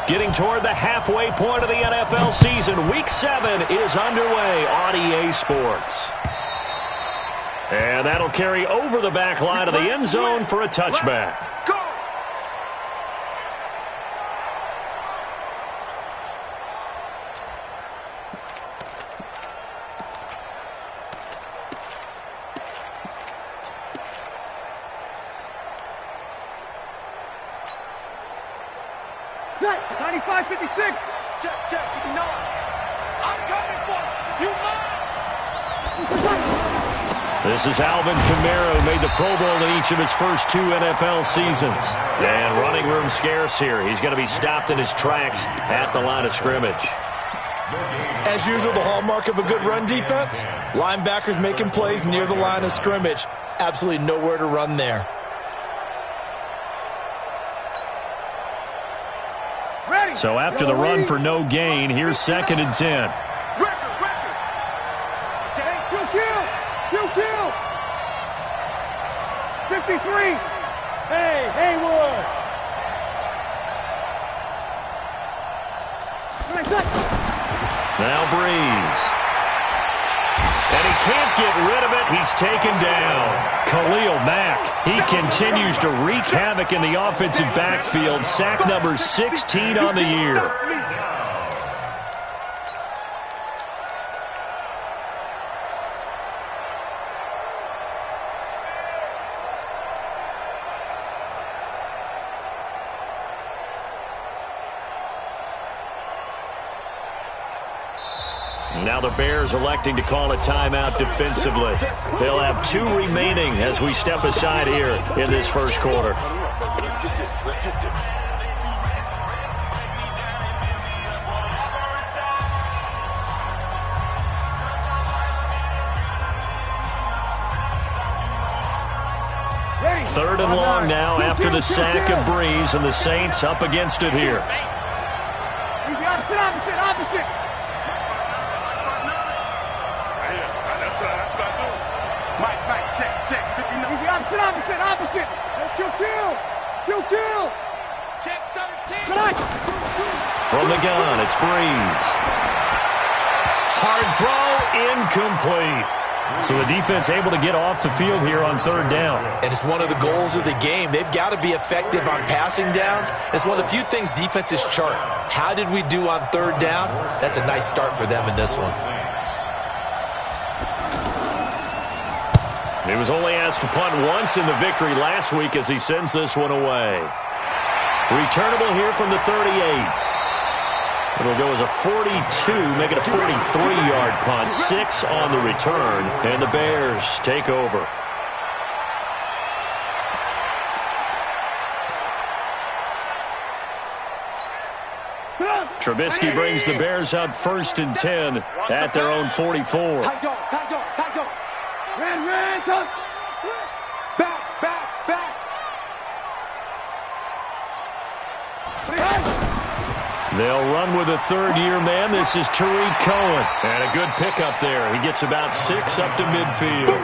Getting toward the halfway point of the NFL season. Week 7 is underway on EA Sports. And that'll carry over the back line of the end zone for a touchback. Check, 95-56. Check, 59. I'm coming for you. This is Alvin Kamara, who made the Pro Bowl in each of his first 2 NFL seasons. And running room scarce here. He's going to be stopped in his tracks at the line of scrimmage. As usual, the hallmark of a good run defense, linebackers making plays near the line of scrimmage. Absolutely nowhere to run there. So after the run for no gain, here's 2nd and 10. Kill. 53. Hey, Haywood. Now Breeze. And he can't get rid of it. He's taken down. Khalil Mack. He continues to wreak havoc in the offensive backfield. Sack number 16 on the year. Now the Bears electing to call a timeout defensively. They'll have 2 remaining as we step aside here in this first quarter. Third and long now after the sack of Breeze, and the Saints up against it here. Opposite. Mike, check. 59. Opposite. Kill. Check 13. From the gun, it's Breeze. Hard throw, incomplete. So the defense able to get off the field here on 3rd down. And it's one of the goals of the game. They've got to be effective on passing downs. It's one of the few things defenses chart. How did we do on 3rd down? That's a nice start for them in this one. He was only asked to punt once in the victory last week as he sends this one away. Returnable here from the 38. It'll go as a 42, make it a 43-yard punt. 6 on the return, and the Bears take over. Trubisky brings the Bears up 1st and 10 at their own 44. Tight dog. Ran, come. Back. They'll run with a 3rd-year man. This is Tariq Cohen. And a good pickup there. He gets about 6 up to midfield.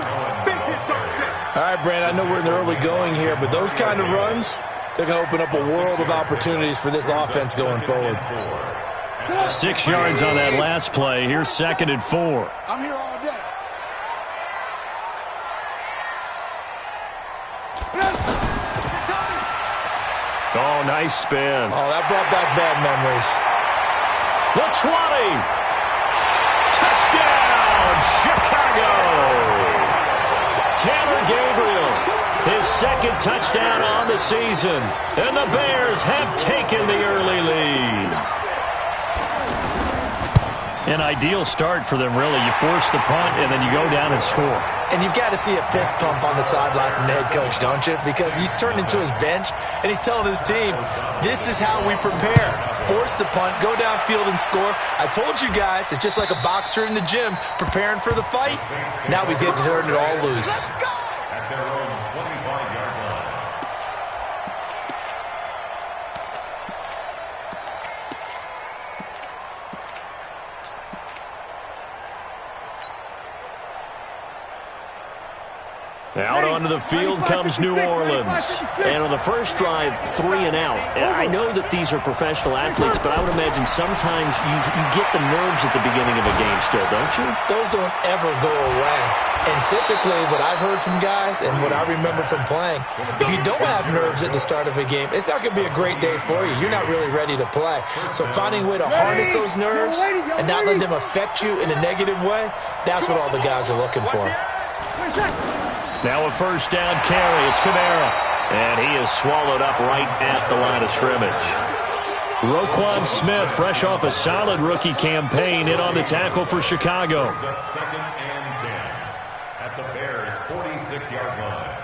All right, Brand, I know we're in the early going here, but those kind of runs, they're going to open up a world of opportunities for this offense going forward. 6 yards on that last play. Here's 2nd and 4. I'm here all day. Oh, nice spin. Oh, that brought back bad memories. The 20. Touchdown, Chicago. Taylor Gabriel, his 2nd touchdown on the season. And the Bears have taken the early lead. An ideal start for them, really. You force the punt, and then you go down and score. And you've got to see a fist pump on the sideline from the head coach, don't you? Because he's turned into his bench, and he's telling his team, this is how we prepare. Force the punt, go downfield and score. I told you guys, it's just like a boxer in the gym preparing for the fight. Now we get to turn it all loose. Out onto the field comes New Orleans. And on the first drive, 3 and out. I know that these are professional athletes, but I would imagine sometimes you get the nerves at the beginning of a game still, don't you? Those don't ever go away. And typically what I've heard from guys and what I remember from playing, if you don't have nerves at the start of a game, it's not going to be a great day for you. You're not really ready to play. So finding a way to harness those nerves and not let them affect you in a negative way, that's what all the guys are looking for. Now a first down carry. It's Kamara. And he is swallowed up right at the line of scrimmage. Roquan Smith, fresh off a solid rookie campaign, in on the tackle for Chicago. Second and 10 at the Bears' 46-yard line.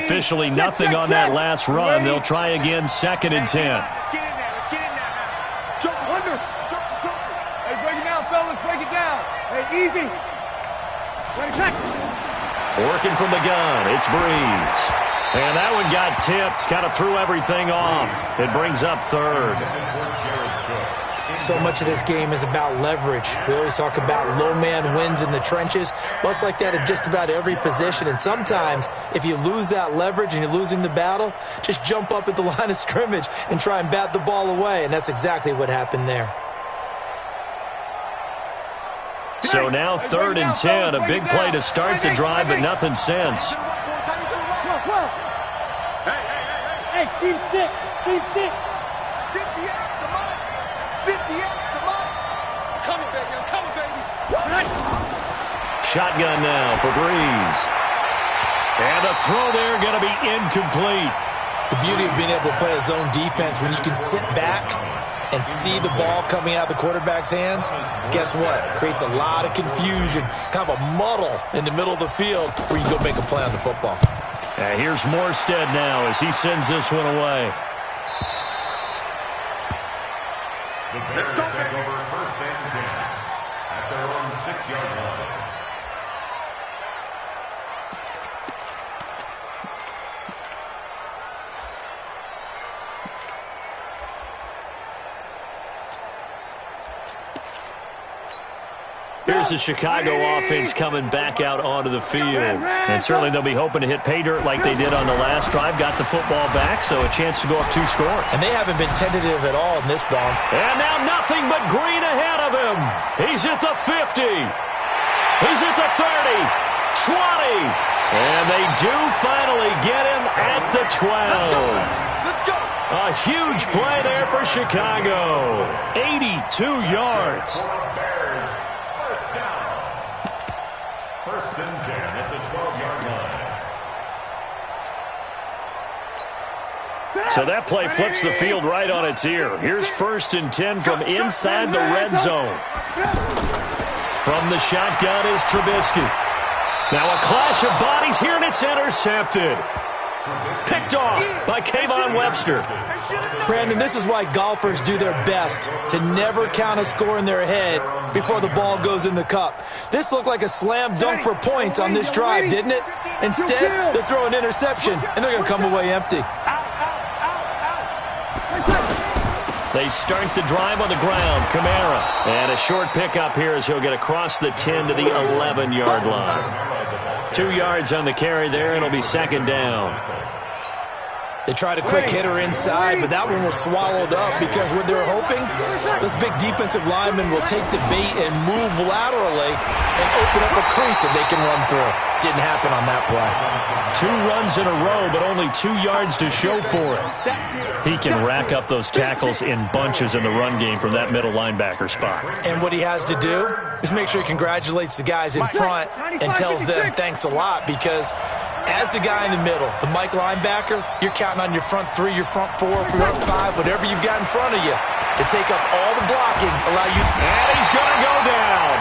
Officially nothing on that last run. They'll try again, second and 10. Let's get in there. Let's get in there now. Jump under. Jump. Hey, break it down, fellas. Break it down. Hey, easy. Right attack. Working from the gun, it's Breeze. And that one got tipped, kind of threw everything off. It brings up third. So much of this game is about leverage. We always talk about low man wins in the trenches. Well, it's like that in just about every position. And sometimes, if you lose that leverage and you're losing the battle, just jump up at the line of scrimmage and try and bat the ball away. And that's exactly what happened there. So now third and 10, a big play to start the drive, but nothing since. Hey, team 6. 58, come on. 58, come on. I'm coming, baby. Shotgun now for Breeze. And the throw there going to be incomplete. The beauty of being able to play a zone defense when you can sit back and see the ball coming out of the quarterback's hands, guess what? Creates a lot of confusion, kind of a muddle in the middle of the field where you can go make a play on the football. And here's Morstead now as he sends this one away. The Bears take over first and 10 at their own 6-yard line. Here's the Chicago offense coming back out onto the field. And certainly they'll be hoping to hit pay dirt like they did on the last drive. Got the football back, so a chance to go up 2 scores. And they haven't been tentative at all in this ball. And now nothing but green ahead of him. He's at the 50. He's at the 30. 20. And they do finally get him at the 12. A huge play there for Chicago. 82 yards. First and 10 at the 12-yard line. So that play flips the field right on its ear. Here's first and 10 from inside the red zone. From the shotgun is Trubisky. Now a clash of bodies here, and it's intercepted. Picked off by Kayvon Webster. Brandon, this is why golfers do their best to never count a score in their head before the ball goes in the cup. This looked like a slam dunk for points on this drive, didn't it? Instead, they throw an interception, and they're going to come away empty. They start the drive on the ground. Kamara. And a short pickup here as he'll get across the 10 to the 11-yard line. 2 yards on the carry there, and it'll be second down. They tried a quick hitter inside, but that one was swallowed up because what they were hoping, those big defensive linemen will take the bait and move laterally and open up a crease that they can run through. Didn't happen on that play. 2 runs in a row, but only 2 yards to show for it. He can rack up those tackles in bunches in the run game from that middle linebacker spot. And what he has to do is make sure he congratulates the guys in front and tells them thanks a lot, because as the guy in the middle, the Mike linebacker, you're counting on your front 3, your front 4, front 5, whatever you've got in front of you to take up all the blocking, allow you. And he's going to go down.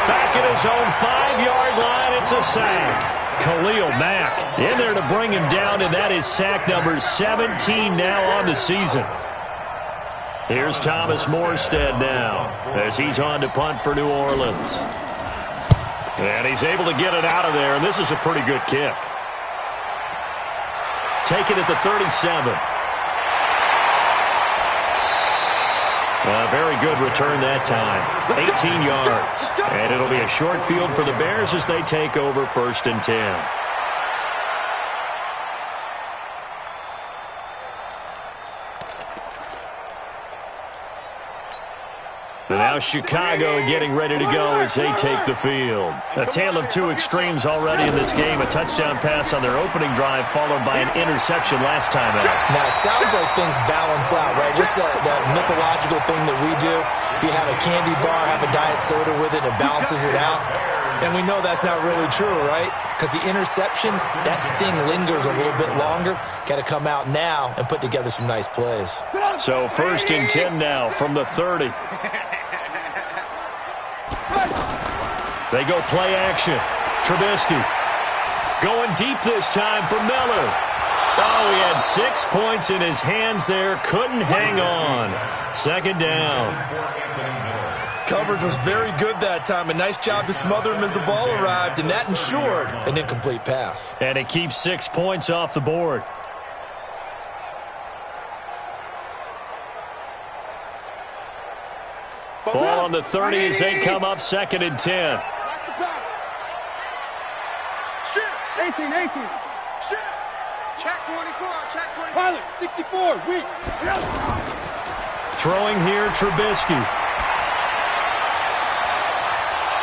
Back at his own 5-yard line, it's a sack. Khalil Mack in there to bring him down, and that is sack number 17 now on the season. Here's Thomas Morstead now as he's on to punt for New Orleans. And he's able to get it out of there, and this is a pretty good kick. Taken at the 37. Very good return that time. 18 yards. And it'll be a short field for the Bears as they take over 1st and 10. And now Chicago getting ready to go as they take the field. A tale of two extremes already in this game. A touchdown pass on their opening drive followed by an interception last time out. Now, it sounds like things balance out, right? What's that mythological thing that we do? If you have a candy bar, have a diet soda with it, it balances it out. And we know that's not really true, right? Because the interception, that sting lingers a little bit longer. Got to come out now and put together some nice plays. So 1st and 10 now from the 30. They go play action. Trubisky going deep this time for Miller. Oh, he had 6 points in his hands there. Couldn't hang on. 2nd down. Coverage was very good that time. A nice job to smother him as the ball arrived, and that ensured an incomplete pass. And it keeps 6 points off the board. Ball on the 30 as they come up 2nd and 10. 18. Check 24. Pilot, 64. Weak. Throwing here, Trubisky.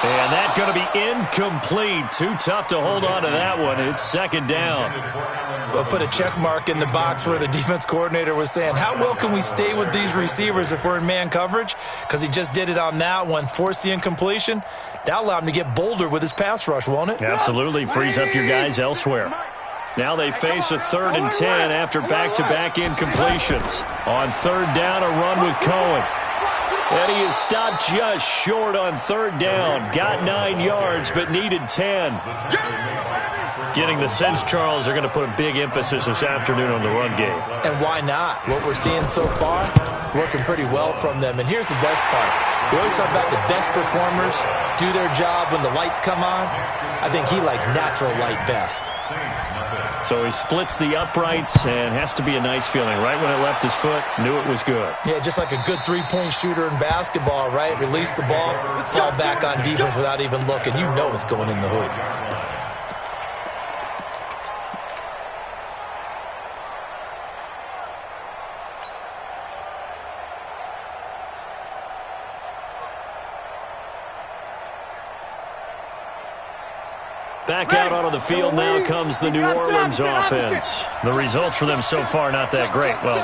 And that's going to be incomplete. Too tough to hold on to that one. It's 2nd down. We'll put a check mark in the box where the defense coordinator was saying, how well can we stay with these receivers if we're in man coverage? Because he just did it on that one, forced the incompletion. That allowed him to get bolder with his pass rush, won't it? Absolutely. Frees up your guys elsewhere. Now they face a 3rd and 10 after back-to-back incompletions. On 3rd down, a run with Cohen. And he is stopped just short on 3rd down. Got 9 yards, but needed 10. Getting the sense, Charles, they're going to put a big emphasis this afternoon on the run game. And why not? What we're seeing so far, working pretty well from them. And here's the best part. We always talk about the best performers do their job when the lights come on. I think he likes natural light best. So he splits the uprights and has to be a nice feeling. Right when it left his foot, knew it was good. Yeah, just like a good three-point shooter in basketball, right? Release the ball, fall back on defense without even looking. You know it's going in the hoop. Back out onto the field now comes the New Orleans offense. The results for them so far not that great. Well,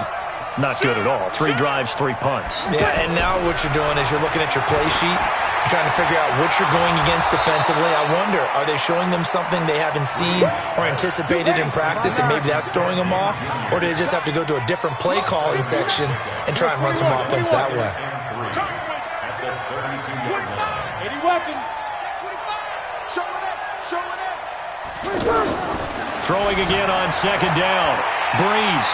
not good at all. 3 drives, 3 punts. Yeah, and now what you're doing is you're looking at your play sheet. You're trying to figure out what you're going against defensively. I wonder, are they showing them something they haven't seen or anticipated in practice, and maybe that's throwing them off? Or do they just have to go to a different play calling section and try and run some offense that way? Any weapon. Throwing again on 2nd down. Breeze.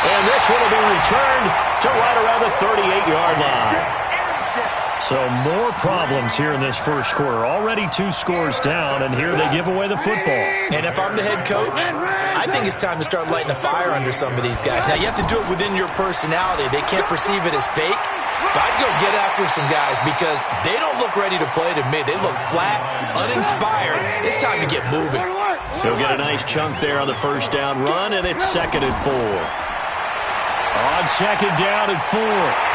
And this one will be returned to right around the 38-yard line. So more problems here in this first quarter. Already 2 scores down, and here they give away the football. And if I'm the head coach, I think it's time to start lighting a fire under some of these guys. Now, you have to do it within your personality. They can't perceive it as fake. But I'd go get after some guys because they don't look ready to play to me. They look flat, uninspired. It's time to get moving. He'll get a nice chunk there on the first down run, and it's 2nd and 4. On 2nd down and 4,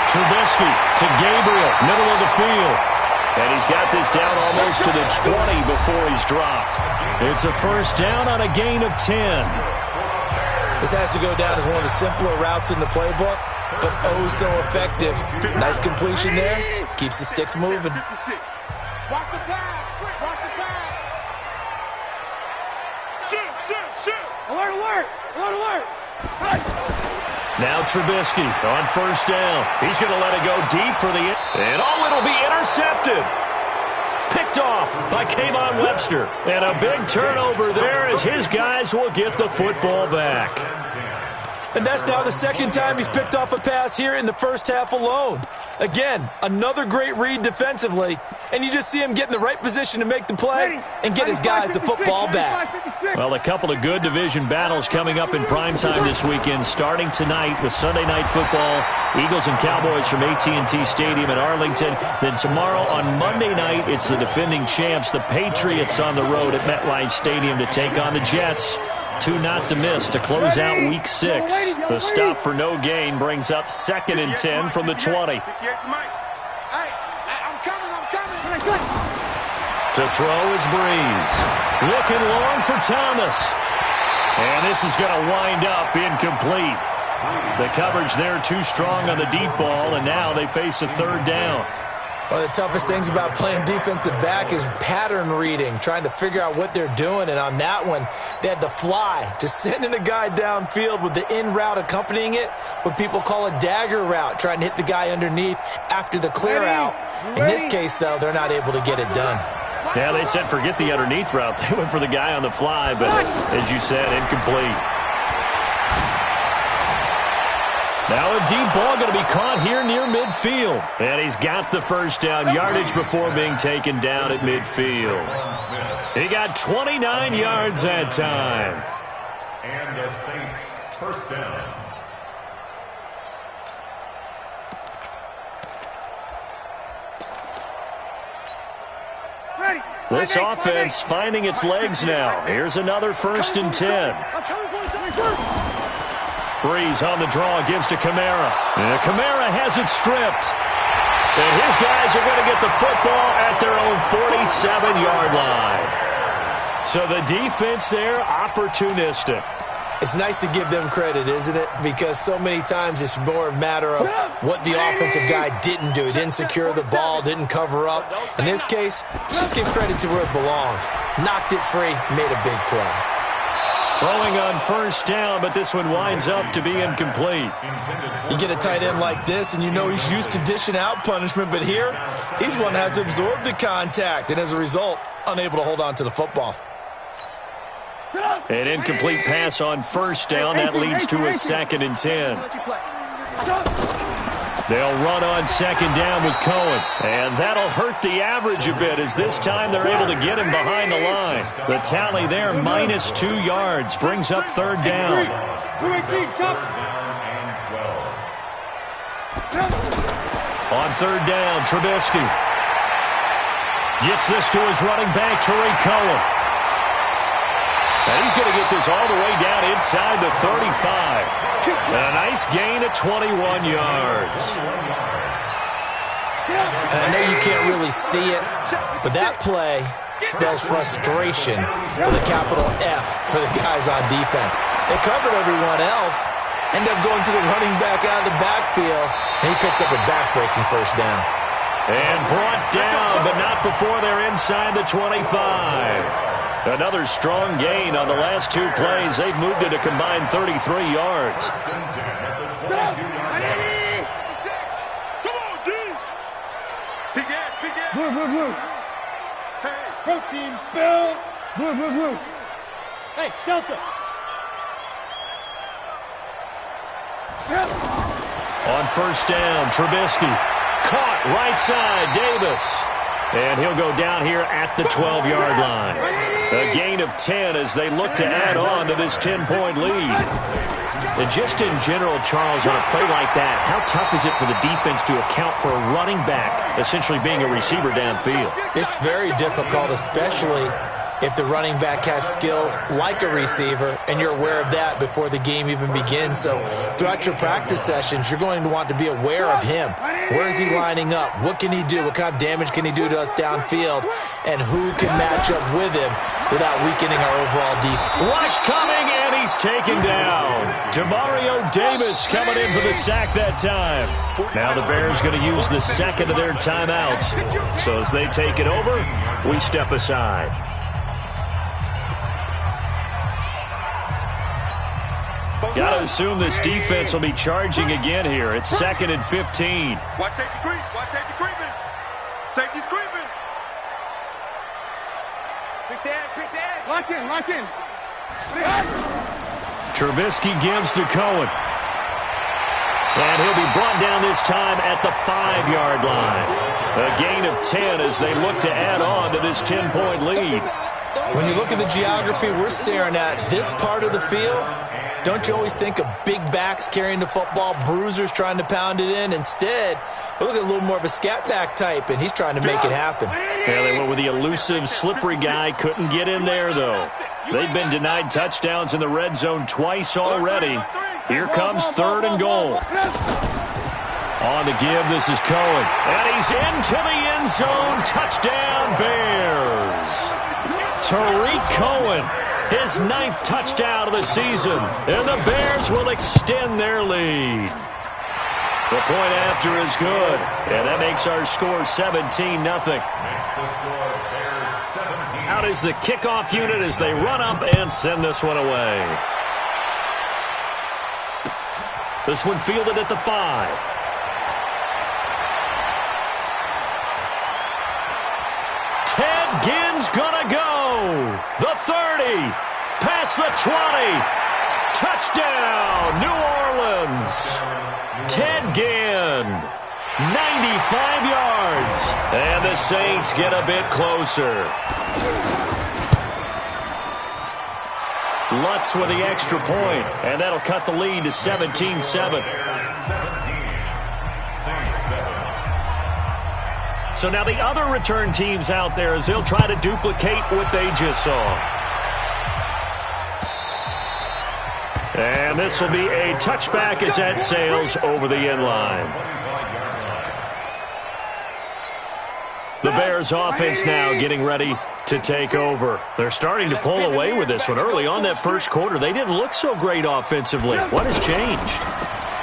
Trubisky to Gabriel, middle of the field. And he's got this down almost to the 20 before he's dropped. It's a first down on a gain of 10. This has to go down as one of the simpler routes in the playbook, but oh so effective. Nice completion there. Keeps the sticks moving. Watch the pass. Watch the pass. Shoot. Alert. Now Trubisky on first down. He's going to let it go deep for the... And it'll be intercepted. Picked off by Kayvon Webster. And a big turnover there as his guys will get the football back. And that's now the second time he's picked off a pass here in the first half alone. Again, another great read defensively, and you just see him get in the right position to make the play and get his guys the football back. Well, a couple of good division battles coming up in primetime this weekend, starting tonight with Sunday Night Football, Eagles and Cowboys from AT&T Stadium in Arlington. Then tomorrow on Monday night, it's the defending champs, the Patriots, on the road at MetLife Stadium to take on the Jets. Two not to miss to close out Week 6. The stop for no gain brings up 2nd and 10 from the 20. To throw is Breeze. Looking long for Thomas. And this is going to wind up incomplete. The coverage there too strong on the deep ball, and now they face a 3rd down. One of the toughest things about playing defensive back is pattern reading, trying to figure out what they're doing. And on that one, they had the fly, just sending a guy downfield with the in route accompanying it, what people call a dagger route, trying to hit the guy underneath after the clear out. In this case, though, they're not able to get it done. Yeah, they said forget the underneath route. They went for the guy on the fly, but as you said, incomplete. Now a deep ball going to be caught here near midfield. And he's got the first down yardage before being taken down at midfield. He got 29 yards that time. And the Saints first down. This offense finding its legs now. Here's another 1st and 10. Breeze on the draw, gives to Kamara. And Kamara has it stripped. And his guys are going to get the football at their own 47-yard line. So the defense there, opportunistic. It's nice to give them credit, isn't it? Because so many times it's more a matter of what the offensive guy didn't do. He didn't secure the ball, didn't cover up. In this case, just give credit to where it belongs. Knocked it free, made a big play. Throwing on 1st down, but this one winds up to be incomplete. You get a tight end like this, and you know he's used to dishing out punishment, but here, he's one that has to absorb the contact, and as a result, unable to hold on to the football. An incomplete pass on 1st down. That leads to a 2nd and 10. They'll run on 2nd down with Cohen. And that'll hurt the average a bit, as this time they're able to get him behind the line. The tally there, -2 yards, brings up 3rd down. On 3rd down, Trubisky gets this to his running back, Tariq Cohen. And he's going to get this all the way down inside the 35. And a nice gain of 21 yards. And I know you can't really see it, but that play spells frustration with a capital F for the guys on defense. They covered everyone else, end up going to the running back out of the backfield, and he picks up a back-breaking 1st down. And brought down, but not before they're inside the 25. Another strong gain on the last 2 plays. They've moved it a combined 33 yards. Move. Hey, protein spill. Move. Hey, Delta. On 1st down, Trubisky. Caught right side, Davis. And he'll go down here at the 12-yard line. A gain of 10 as they look to add on to this 10-point lead. And just in general, Charles, on a play like that, how tough is it for the defense to account for a running back essentially being a receiver downfield? It's very difficult, especially if the running back has skills like a receiver, and you're aware of that before the game even begins. So throughout your practice sessions, you're going to want to be aware of him. Where is he lining up? What can he do? What kind of damage can he do to us downfield? And who can match up with him without weakening our overall defense? Rush coming, and he's taken down. Demario Davis coming in for the sack that time. Now the Bears going to use the 2nd of their timeouts. So as they take it over, we step aside. Got to assume this defense will be charging again here. It's 2nd and 15. Watch safety creep. Watch safety creeping. Safety's creeping. Pick the edge. Lock in. Trubisky gives to Cohen. And he'll be brought down this time at the 5-yard line. A gain of 10 as they look to add on to this 10-point lead. When you look at the geography we're staring at, this part of the field, don't you always think of big backs carrying the football, bruisers trying to pound it in? Instead, we look at a little more of a scat back type, and he's trying to make it happen. Yeah, they went with the elusive, slippery guy. Couldn't get in there, though. They've been denied touchdowns in the red zone twice already. Here comes 3rd and goal. On the give, this is Cohen. And he's into the end zone. Touchdown, Bears. Tariq Cohen, his 9th touchdown of the season. And the Bears will extend their lead. The point after is good. And that makes our score 17-0. Out is the kickoff unit as they run up and send this one away. This one fielded at the 5. Ted Ginn's gonna go. The 30. Past the 20. Touchdown, New Orleans. Ted Ginn. 95 yards. And the Saints get a bit closer. Lutz with the extra point, and that'll cut the lead to 17-7. So now the other return teams out there as they'll try to duplicate what they just saw. And this will be a touchback as that sails over the end line. The Bears offense now getting ready to take over. They're starting to pull away with this one. Early on that first quarter, they didn't look so great offensively. What has changed?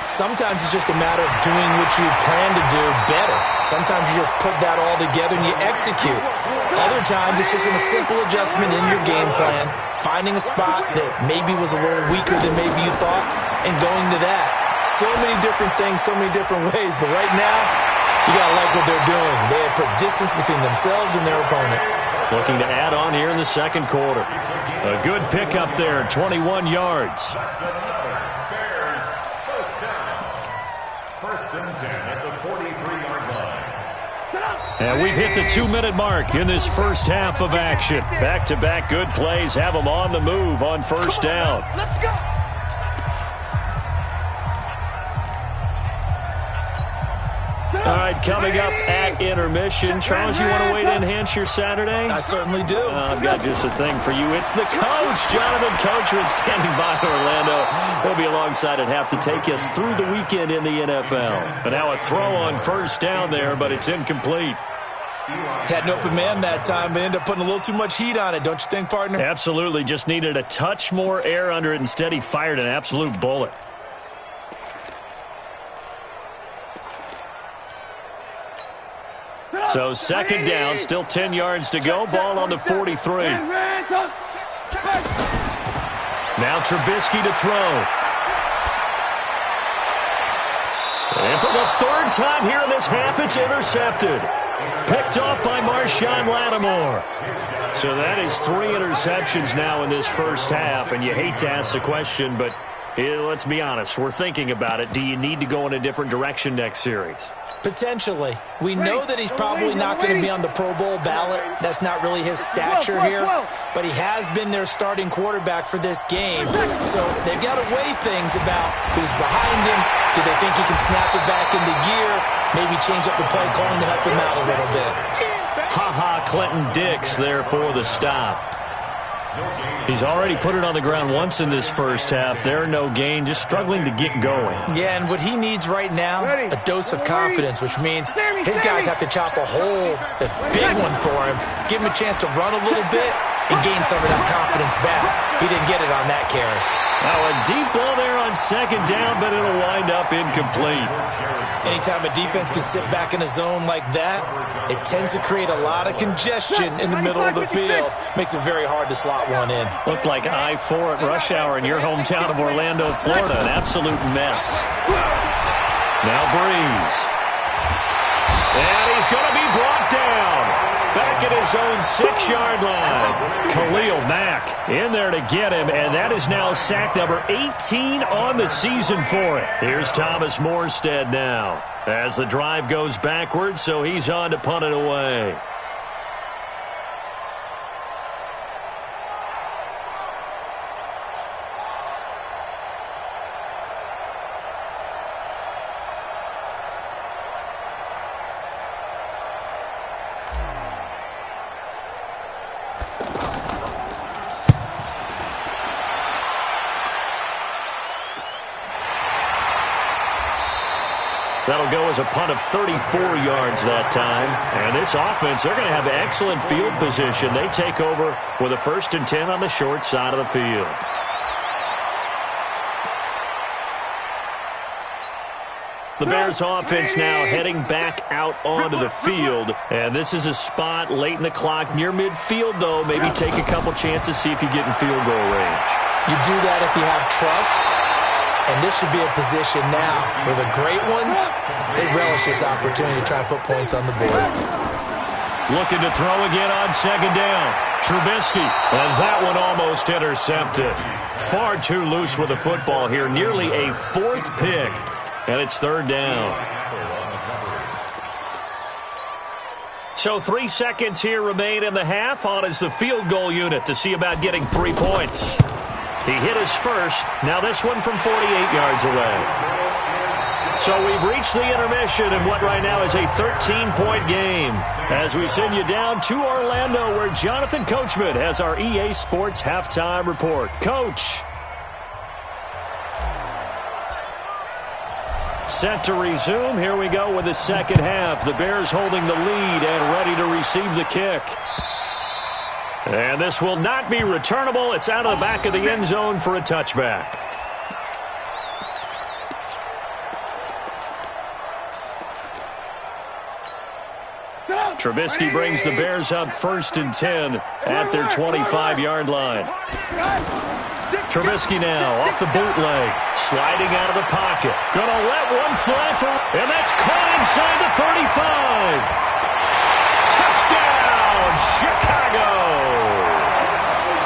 Sometimes it's just a matter of doing what you plan to do better. Sometimes you just put that all together and you execute. Other times it's just a simple adjustment in your game plan, finding a spot that maybe was a little weaker than maybe you thought, and going to that. So many different things, so many different ways, but right now, you got to like what they're doing. They have put distance between themselves and their opponent. Looking to add on here in the second quarter. A good pickup there, 21 yards. First and 10 at the 43-yard line. And we've hit the 2-minute mark in this first half of action. Back-to-back good plays have them on the move on first down. Let's go. All right, coming up at intermission. Charles, you want to wait to enhance your Saturday? I certainly do. I've got just a thing for you. It's the coach, Jonathan Coachman, standing by Orlando. He'll be alongside at half to take us through the weekend in the NFL. But now a throw on first down there, but it's incomplete. Had an open man that time, but ended up putting a little too much heat on it, don't you think, partner? Absolutely. Just needed a touch more air under it. Instead, he fired an absolute bullet. So second down, still 10 yards to go. Ball on the 43. Now Trubisky to throw. And for the 3rd time here in this half, it's intercepted. Picked off by Marshawn Lattimore. So that is 3 interceptions now in this first half. And you hate to ask the question, but let's be honest. We're thinking about it. Do you need to go in a different direction next series? Potentially. We know that he's probably not going to be on the Pro Bowl ballot. That's not really his stature here. But he has been their starting quarterback for this game. So they've got to weigh things about who's behind him. Do they think he can snap it back into gear? Maybe change up the play calling to help him out a little bit. Ha-ha, Clinton Dix there for the stop. He's already put it on the ground once in this first half. There, no gain, just struggling to get going. Yeah, and what he needs right now, a dose of confidence, which means his guys have to chop a hole, a big one for him, give him a chance to run a little bit and gain some of that confidence back. He didn't get it on that carry. Now a deep ball there on second down, but it'll wind up incomplete. Anytime a defense can sit back in a zone like that, it tends to create a lot of congestion in the middle of the field. Makes it very hard to slot one in. Looked like I-4 at rush hour in your hometown of Orlando, Florida. An absolute mess. Now Breeze. And he's going to be brought down. back at his own 6-yard line. Khalil Mack in there to get him, and that is now sack number 18 on the season for it. Here's Thomas Morstead now as the drive goes backwards, so he's on to punt it away. That'll go as a punt of 34 yards that time. And this offense, they're going to have excellent field position. They take over with a 1st and 10 on the short side of the field. The Bears offense now heading back out onto the field. And this is a spot late in the clock near midfield, though. Maybe take a couple chances, see if you get in field goal range. You do that if you have trust. And this should be a position now where the great ones, they relish this opportunity to try and put points on the board. Looking to throw again on 2nd down. Trubisky, and that one almost intercepted. Far too loose with the football here. Nearly a 4th pick, and it's 3rd down. So 3 seconds here remain in the half. On is the field goal unit to see about getting 3 points. He hit his first. Now this one from 48 yards away. So we've reached the intermission in what right now is a 13-point game as we send you down to Orlando where Jonathan Coachman has our EA Sports halftime report. Coach. Set to resume. Here we go with the second half. The Bears holding the lead and ready to receive the kick. And this will not be returnable. It's out of the back of the end zone for a touchback. Trubisky brings the Bears up 1st and 10 at their 25-yard line. Trubisky now off the bootleg, sliding out of the pocket. Gonna let one fly for, and that's caught inside the 35. Touchdown, Chicago!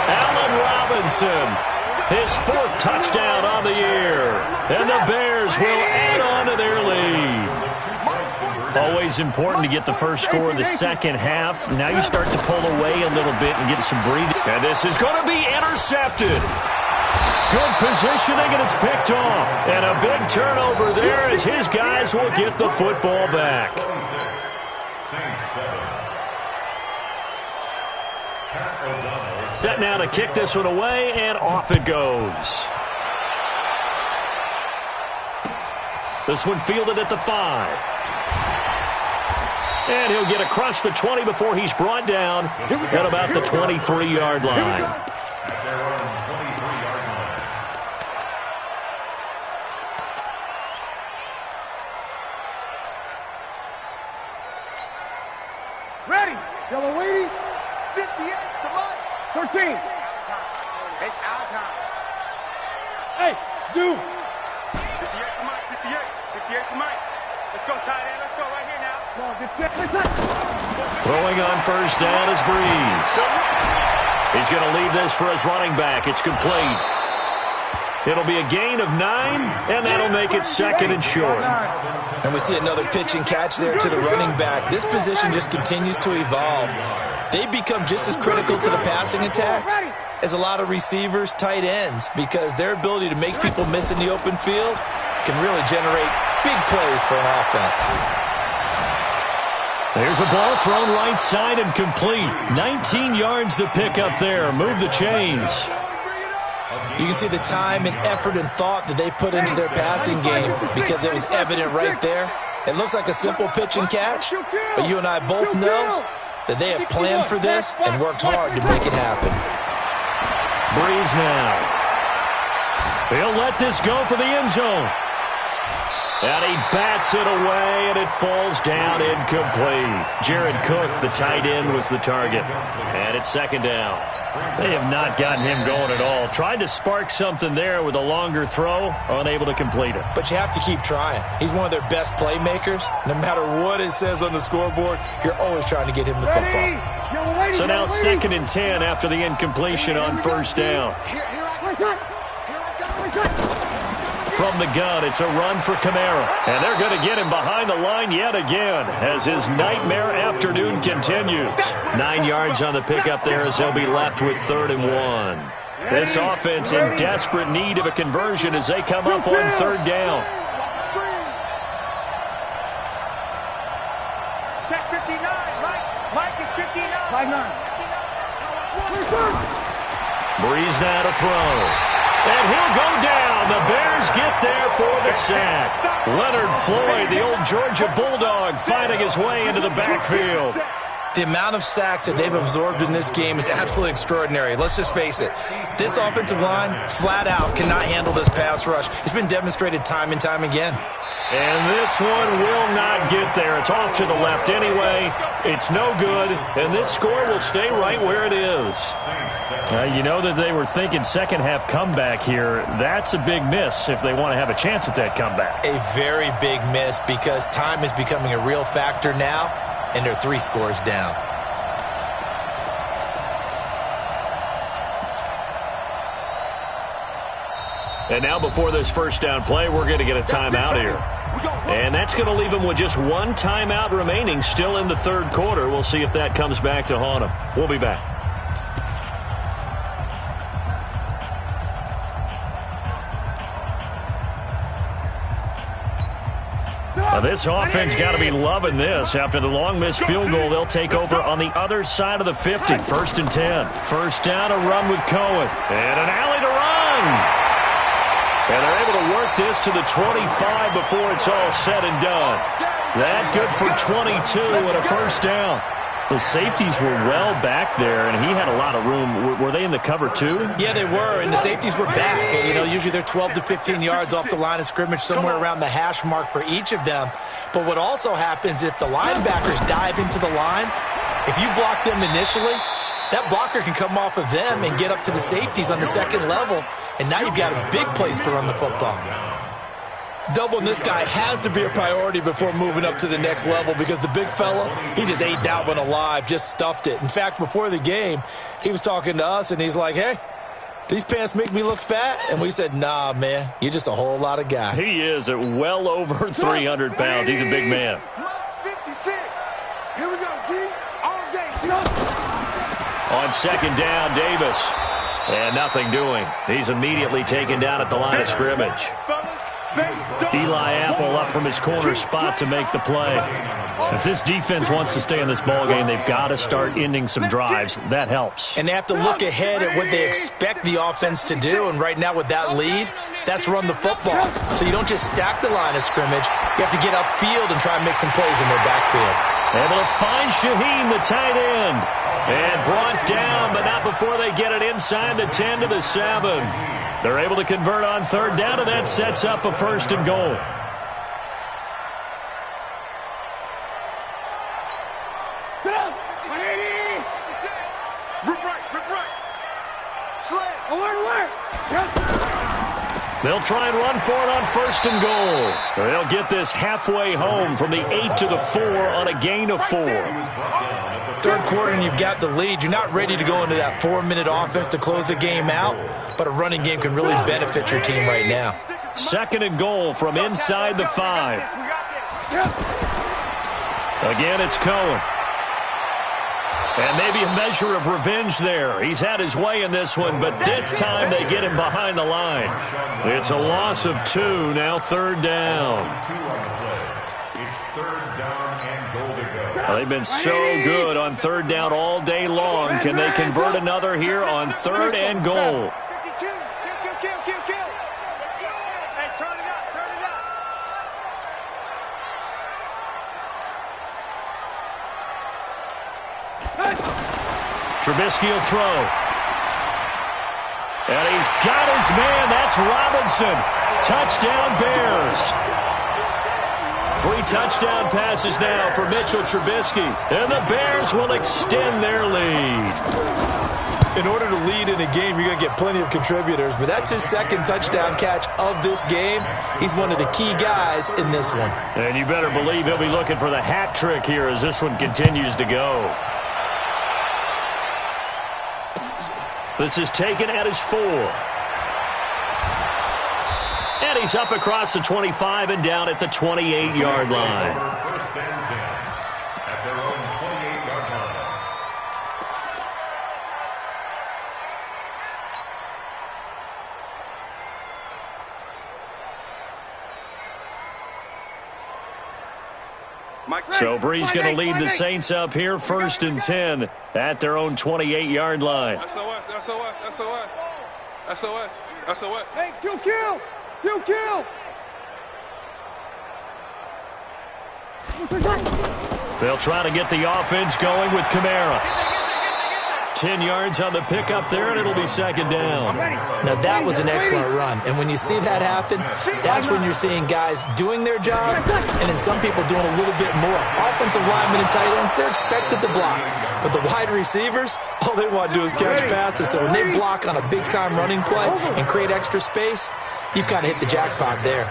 Allen Robinson, his 4th touchdown on the year. And the Bears will add on to their lead. Always important to get the first score in the second half. Now you start to pull away a little bit and get some breathing. And this is going to be intercepted. Good positioning, and it's picked off. And a big turnover there as his guys will get the football back. Set now to kick this one away, and off it goes. This one fielded at the 5. And he'll get across the 20 before he's brought down at about the 23-yard line. Ready. Yellow lady. 58. Come on. 13. It's our time. Hey, zoom. 58 for Mike. 58. 58 for Mike. Let's go, tight end. Let's go right here now. Come on, get set. Throwing on 1st down is Breeze. He's going to leave this for his running back. It's complete. It'll be a gain of 9, and that'll make it 2nd and short. And we see another pitch and catch there to the running back. This position just continues to evolve. They become just as critical to the passing attack as a lot of receivers, tight ends, because their ability to make people miss in the open field can really generate big plays for an offense. There's a ball thrown right side and complete. 19 yards to pick up there. Move the chains. You can see the time and effort and thought that they put into their passing game because it was evident right there. It looks like a simple pitch and catch, but you and I both know that they have planned for this and worked hard to make it happen. Breeze now. He'll let this go for the end zone. And he bats it away, and it falls down incomplete. Jared Cook, the tight end, was the target. And it's 2nd down. They have not gotten him going at all. Tried to spark something there with a longer throw, unable to complete it. But you have to keep trying. He's one of their best playmakers. No matter what it says on the scoreboard, you're always trying to get him the football. So now 2nd and 10 after the incompletion on first down. From the gun, it's a run for Kamara. And they're going to get him behind the line yet again as his nightmare afternoon continues. 9 yards on the pickup there as they'll be left with 3rd and 1. This offense in desperate need of a conversion as they come up on 3rd down. Check 59, Mike is 59. 5'9". Breeze now to throw. And he'll go down. The Bears get there for the sack. Leonard Floyd, the old Georgia Bulldog, finding his way into the backfield. The amount of sacks that they've absorbed in this game is absolutely extraordinary. Let's just face it. This offensive line, flat out, cannot handle this pass rush. It's been demonstrated time and time again. And this one will not get there. It's off to the left anyway. It's no good, and this score will stay right where it is. You know that they were thinking second-half comeback here. That's a big miss if they want to have a chance at that comeback. A very big miss because time is becoming a real factor now, and they're 3 scores down. And now before this first down play, we're going to get a timeout here. And that's going to leave them with just 1 timeout remaining still in the 3rd quarter. We'll see if that comes back to haunt them. We'll be back. Now this offense got to be loving this. After the long missed field goal, they'll take over on the other side of the 50. 1st and 10. First down, a run with Cohen. And an alley to run. And they're able to work this to the 25 before it's all said and done. That good for 22 and a first down. The safeties were well back there, and he had a lot of room. Were they in the cover too? Yeah, they were, and the safeties were back. You know, usually they're 12 to 15 yards off the line of scrimmage, somewhere around the hash mark for each of them. But what also happens if the linebackers dive into the line, if you block them initially, that blocker can come off of them and get up to the safeties on the 2nd level, and now you've got a big place to run the football. Doubling this guy has to be a priority before moving up to the next level because the big fella, he just ate that one alive, just stuffed it. In fact, before the game, he was talking to us, and he's like, hey, these pants make me look fat? And we said, nah, man, you're just a whole lot of guy. He is at well over 300 pounds. He's a big man. Here we go, G. All day. On 2nd down, Davis. And nothing doing. He's immediately taken down at the line of scrimmage. Eli Apple up from his corner spot to make the play. If this defense wants to stay in this ballgame, they've got to start ending some drives. That helps. And they have to look ahead at what they expect the offense to do. And right now with that lead, that's run the football. So you don't just stack the line of scrimmage. You have to get upfield and try and make some plays in their backfield. Able to find Shaheen, the tight end. And brought down, but not before they get it inside the 10 to the 7. They're able to convert on 3rd down, and that sets up a 1st and goal. They'll try and run for it on 1st and goal. They'll get this halfway home from the 8 to the 4 on a gain of 4. 3rd quarter and you've got the lead. You're not ready to go into that 4-minute offense to close the game out, but a running game can really benefit your team right now. 2nd and goal from inside the 5. Again, it's Cohen. And maybe a measure of revenge there. He's had his way in this one, but this time they get him behind the line. It's a loss of 2, now 3rd down. They've been so good on 3rd down all day long. Can they convert another here on 3rd and goal? Trubisky will throw. And he's got his man. That's Robinson. Touchdown, Bears. 3 touchdown passes now for Mitchell Trubisky. And the Bears will extend their lead. In order to lead in a game, you're going to get plenty of contributors, but that's his 2nd touchdown catch of this game. He's one of the key guys in this one. And you better believe he'll be looking for the hat trick here as this one continues to go. This is taken at his 4. And he's up across the 25 and down at the 28-yard line. First and 10 at their own 28-yard line. So Bree's going to lead the Saints up here, 1st and 10 at their own 28-yard line. SOS, SOS, SOS. SOS, SOS. Hey, kill! They'll try to get the offense going with Kamara. 10 yards on the pickup there, and it'll be 2nd down. Now, that was an excellent run. And when you see that happen, that's when you're seeing guys doing their job and then some people doing a little bit more. Offensive linemen and tight ends, they're expected to block. But the wide receivers, all they want to do is catch passes. So when they block on a big-time running play and create extra space, you've kind of hit the jackpot there.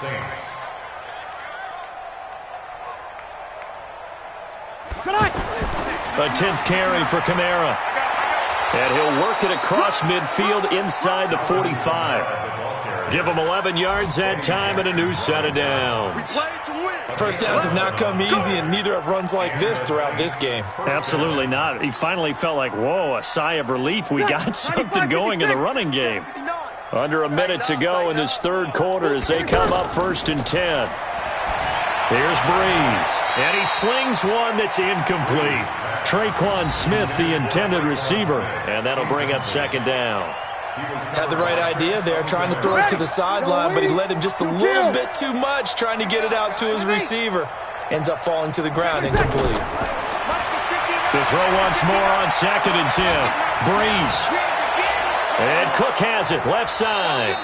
Saints. A 10th carry for Kamara. And he'll work it across midfield inside the 45. Give him 11 yards that time and a new set of downs. First downs have not come easy, and neither have runs like this throughout this game. Absolutely not. He finally felt like, whoa, a sigh of relief. We got something going in the running game. Under a minute to go in this 3rd quarter as they come up 1st and 10. Here's Breeze, and he slings one that's incomplete. Traquan Smith, the intended receiver, and that'll bring up 2nd down. Had the right idea there, trying to throw it to the sideline, but he led him just a little bit too much, trying to get it out to his receiver. Ends up falling to the ground, incomplete. To throw once more on 2nd and 10. Breeze. And Cook has it, left side.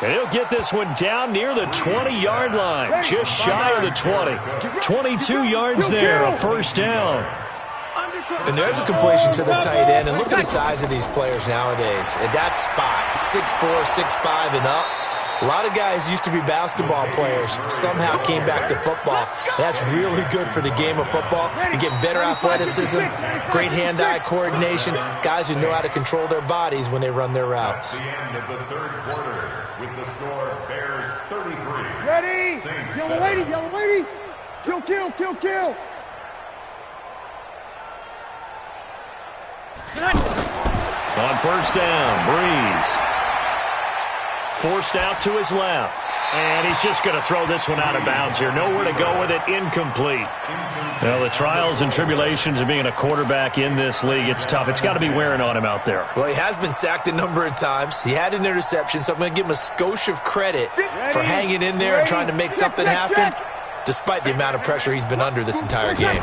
And he'll get this one down near the 20-yard line, just shy of the 20. 22 yards there, a 1st down. And there's a completion to the tight end. And look at the size of these players nowadays. At that spot, 6'4", 6'5", and up. A lot of guys used to be basketball players, somehow came back to football. That's really good for the game of football. You get better athleticism, great hand-eye coordination, guys who know how to control their bodies when they run their routes. The end of the 3rd quarter with the score Bears 33. Ready? Saints Yellow 7. lady. Kill. On 1st down, Breeze. Forced out to his left. And he's just going to throw this one out of bounds here. Nowhere to go with it, incomplete. Well, the trials and tribulations of being a quarterback in this league, it's tough. It's got to be wearing on him out there. Well, he has been sacked a number of times. He had an interception, so I'm going to give him a skosh of credit for hanging in there and trying to make something happen, despite the amount of pressure he's been under this entire game.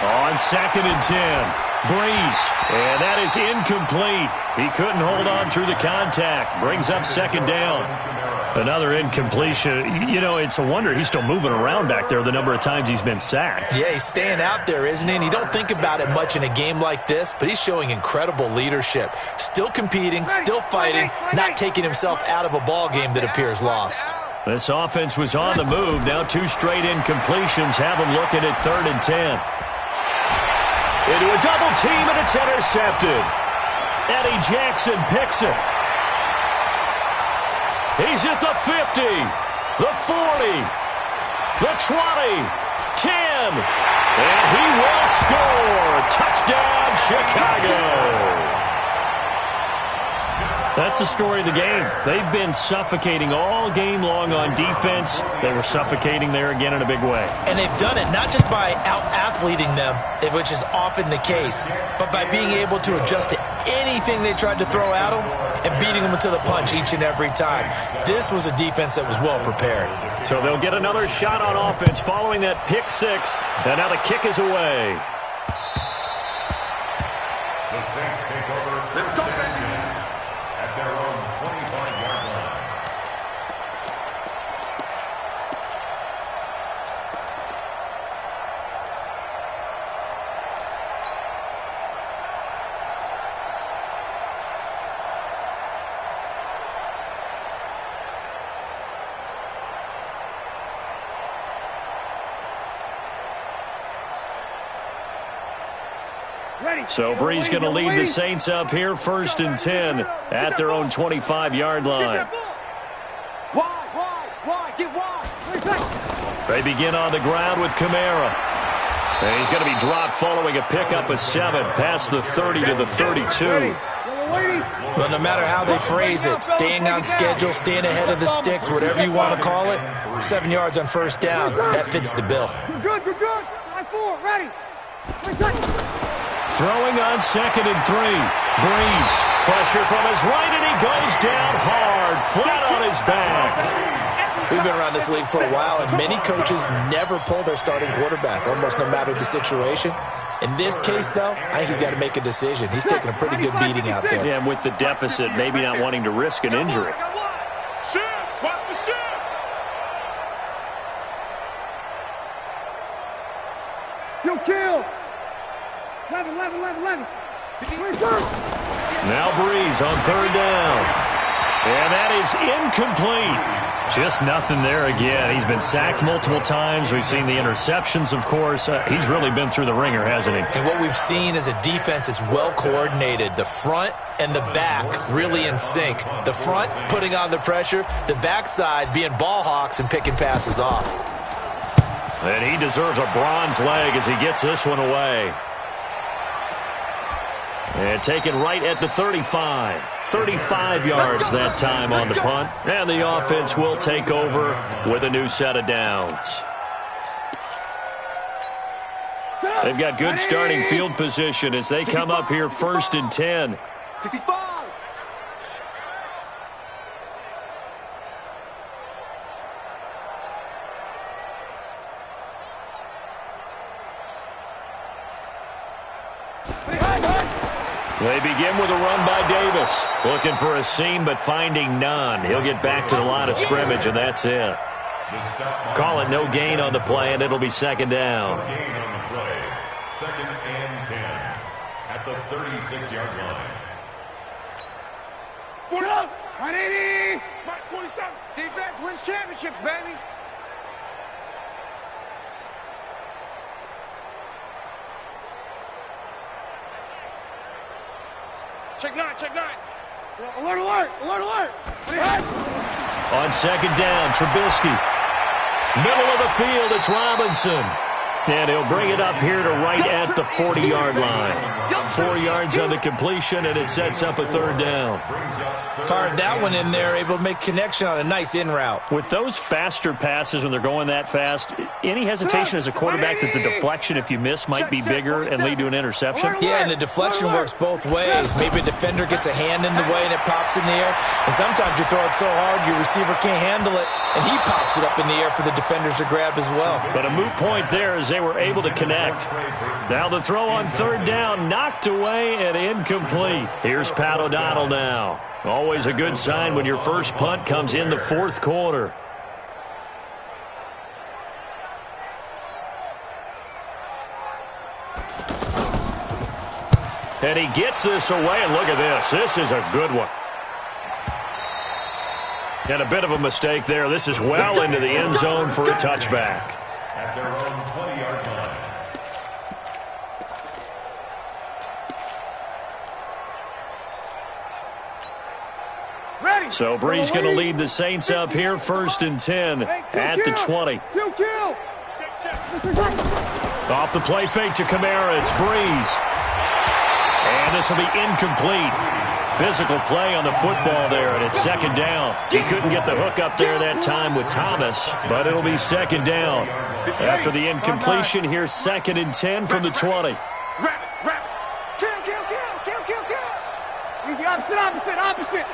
On 2nd and 10. Breeze, and that is incomplete. He couldn't hold on through the contact. Brings up 2nd down. Another incompletion. You know, it's a wonder he's still moving around back there the number of times he's been sacked. Yeah, he's staying out there, isn't he? And you don't think about it much in a game like this, but he's showing incredible leadership. Still competing, still fighting, not taking himself out of a ball game that appears lost. This offense was on the move. Now 2 straight incompletions have him looking at 3rd and 10. Into a double team, and it's intercepted. Eddie Jackson picks it. He's at the 50, the 40, the 20, 10, and he will score. Touchdown, Chicago. That's the story of the game. They've been suffocating all game long on defense. They were suffocating there again in a big way. And they've done it not just by out-athleting them, which is often the case, but by being able to adjust to anything they tried to throw at them and beating them to the punch each and every time. This was a defense that was well prepared. So they'll get another shot on offense following that pick 6, and now the kick is away. The Saints take over first and 10 at their own 25-yard line. So Brees going to lead the Saints up here, 1st and 10 at their own 25-yard line. They begin on the ground with Kamara. And he's going to be dropped following a pickup of 7 past the 30 to the 32. But no matter how they phrase it, staying on schedule, staying ahead of the sticks, whatever you want to call it, 7 yards on 1st down, that fits the bill. Good. Line 4, ready. Throwing on 2nd and 3. Brees, pressure from his right, and he goes down hard, flat on his back. We've been around this league for a while, and many coaches never pull their starting quarterback, almost no matter the situation. In this case, though, I think he's got to make a decision. He's taking a pretty good beating out there. Yeah, and with the deficit, maybe not wanting to risk an injury. Watch the shift. You kill. 11. Now Brees on 3rd down. And that is incomplete. Just nothing there again. He's been sacked multiple times. We've seen the interceptions, of course. He's really been through the ringer, hasn't he? And what we've seen is a defense that's well coordinated. The front and the back really in sync. The front putting on the pressure, the backside being ball hawks and picking passes off. And he deserves a bronze leg as he gets this one away. And taken right at the 35. 35 yards that time on the punt. And the offense will take over with a new set of downs. They've got good starting field position as they come up here 1st and 10. 65. They begin with a run by Davis. Looking for a seam, but finding none. He'll get back to the line of scrimmage, and that's it. Call it no gain on the play, and it'll be 2nd down. No gain on the play. 2nd and 10 at the 36-yard line. 180. Mike 47. Defense wins championships, baby. Check 9. Alert. On 2nd down, Trubisky. Middle of the field, it's Robinson. And he'll bring it up here to right at the 40-yard line. 4 yards on the completion, and it sets up a 3rd down. Fired that one in there, able to make connection on a nice in route. With those faster passes when they're going that fast, any hesitation as a quarterback that the deflection, if you miss, might be bigger and lead to an interception? Yeah, and the deflection works both ways. Maybe a defender gets a hand in the way and it pops in the air. And sometimes you throw it so hard your receiver can't handle it, and he pops it up in the air for the defenders to grab as well. But a moot point there as they were able to connect. Now the throw on 3rd down, knocked away and incomplete. Here's Pat O'Donnell now. Always a good sign when your first punt comes in the 4th quarter. And he gets this away, and look at this. This is a good one. And a bit of a mistake there. This is well into the end zone for a touchback. At their own 20-yard line. So Brees going to lead the Saints up here 1st and 10 at the 20. Kill. Off the play fake to Kamara, it's Brees. And this will be incomplete. Physical play on the football there, and it's 2nd down. He couldn't get the hook up there that time with Thomas, but it'll be 2nd down. After the incompletion, here's 2nd and 10 from the 20. Kill. Easy, opposite.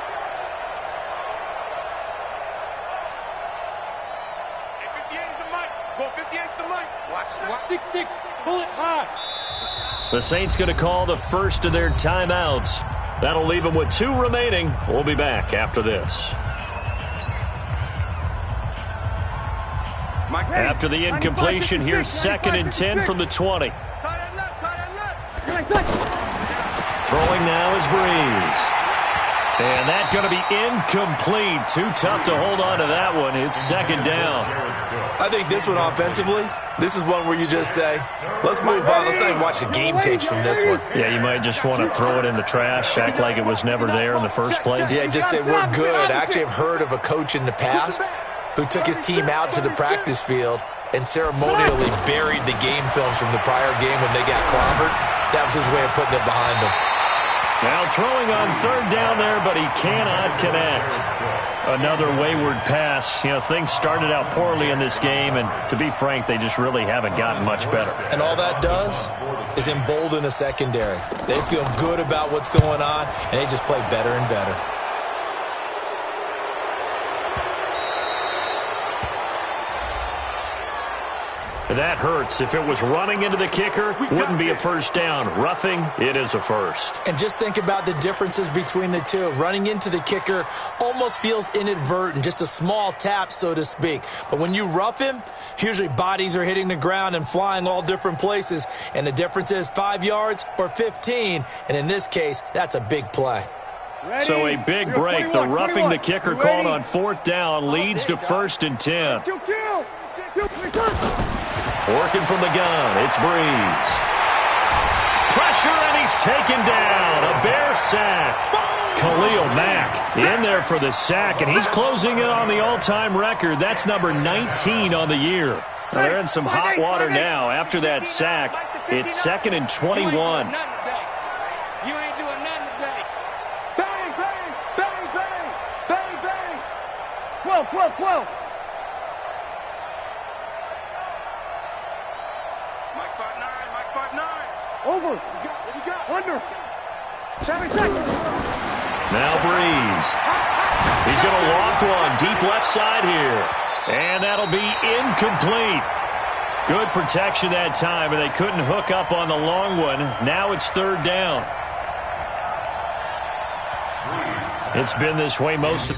58 is the mic. Go 58 is the mic. Watch. 6-6. Pull it high. The Saints going to call the first of their timeouts. That'll leave them with 2 remaining. We'll be back after this. After the incompletion, here's 2nd and 10 from the 20. Throwing now is Brees. And that's going to be incomplete. Too tough to hold on to that one. It's second down. I think this one offensively, this is one where you just say, let's move on. Let's not even watch the game tapes from this one. Yeah, you might just want to throw it in the trash, act like it was never there in the first place. Yeah, just say we're good. I actually have heard of a coach in the past who took his team out to the practice field and ceremonially buried the game films from the prior game when they got clobbered. That was his way of putting it behind them. Now throwing on third down there, but he cannot connect. Another wayward pass. You know, things started out poorly in this game, and to be frank, they just really haven't gotten much better. And all that does is embolden a secondary. They feel good about what's going on, and they just play better and better. That hurts. If it was running into the kicker, wouldn't be a first down. Roughing, it is a first. And just think about the differences between the two. Running into the kicker almost feels inadvertent, just a small tap, so to speak. But when you rough him, usually bodies are hitting the ground and flying all different places. And the difference is 5 yards or 15. And in this case, that's a big play. Ready? So a big break. The roughing the kicker called on fourth down leads to 1st and 10. Working from the gun, it's Breeze. Pressure, and he's taken down. A Bear sack. Khalil Mack in there for the sack, and he's closing in on the all-time record. That's number 19 on the year. Well, they're in some hot water now. After that sack, it's 2nd and 21. You ain't doing nothing today. Bang, bang, bang, bang, bang, bang. 12, 12, 12. Mike 5'9". Over. Under. 7 seconds. Now Breeze. He's going to loft one deep left side here. And that'll be incomplete. Good protection that time, and they couldn't hook up on the long one. Now it's 3rd down. It's been this way most of